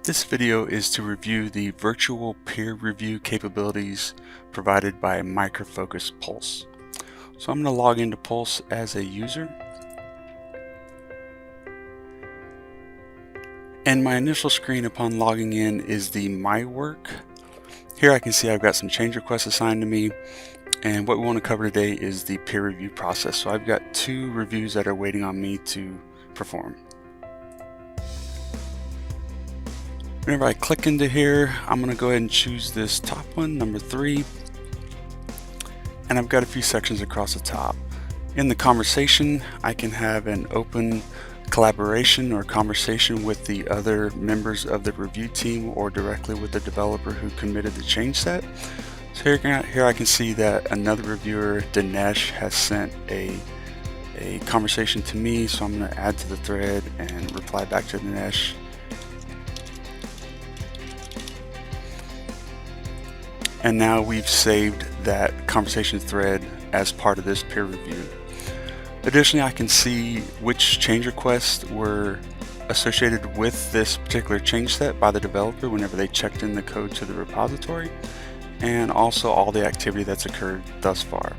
This video is to review the virtual peer review capabilities provided by Micro Focus Pulse. So I'm going to log into Pulse as a user. And my initial screen upon logging in is the My Work. Here I can see I've got some change requests assigned to me, and what we want to cover today is the peer review process. So I've got 2 reviews that are waiting on me to perform. Whenever I click into here, I'm going to go ahead and choose this top one, number 3. And I've got a few sections across the top. In the conversation, I can have an open collaboration or conversation with the other members of the review team or directly with the developer who committed the change set. So here I can see that another reviewer, Dinesh, has sent a conversation to me, so I'm going to add to the thread and reply back to Dinesh. And now we've saved that conversation thread as part of this peer review. Additionally, I can see which change requests were associated with this particular change set by the developer whenever they checked in the code to the repository, and also all the activity that's occurred thus far.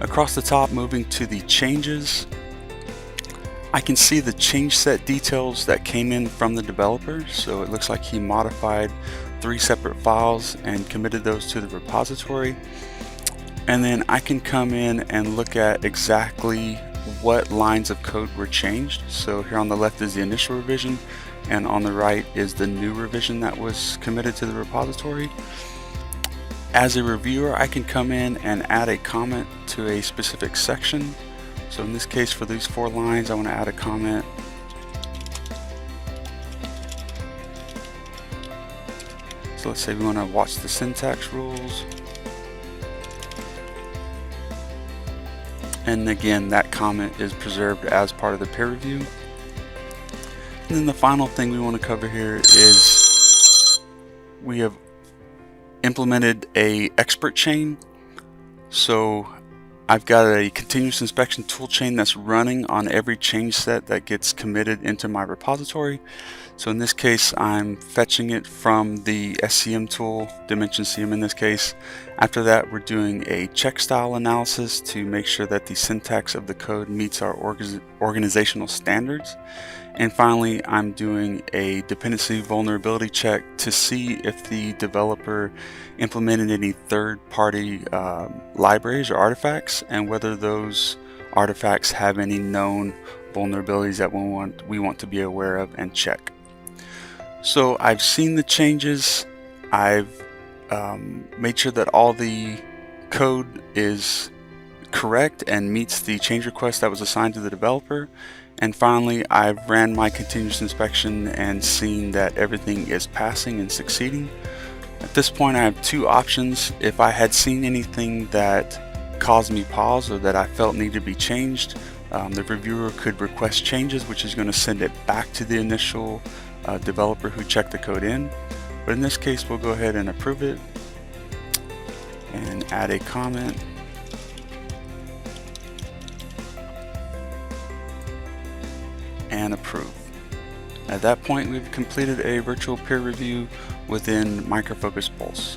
Across the top, moving to the changes, I can see the change set details that came in from the developer. So it looks like he modified 3 separate files and committed those to the repository. And then I can come in and look at exactly what lines of code were changed. So here on the left is the initial revision, and on the right is the new revision that was committed to the repository. As a reviewer, I can come in and add a comment to a specific section. So in this case, for these 4 lines, I want to add a comment. So let's say we want to watch the syntax rules. And again, that comment is preserved as part of the peer review. And then the final thing we want to cover here is we have implemented a expert chain. So I've got a continuous inspection toolchain that's running on every change set that gets committed into my repository. So in this case, I'm fetching it from the SCM tool, Dimension CM in this case. After that, we're doing a check style analysis to make sure that the syntax of the code meets our organizational standards. And finally, I'm doing a dependency vulnerability check to see if the developer implemented any third-party libraries or artifacts, and whether those artifacts have any known vulnerabilities that we want to be aware of and check. So I've seen the changes. I've made sure that all the code is correct and meets the change request that was assigned to the developer. And finally, I've ran my continuous inspection and seen that everything is passing and succeeding. At this point, I have 2 options. If I had seen anything that caused me pause or that I felt needed to be changed, the reviewer could request changes, which is going to send it back to the initial developer who checked the code in. But in this case, we'll go ahead and approve it and add a comment. And approve. At that point, we've completed a virtual peer review within Micro Focus Pulse.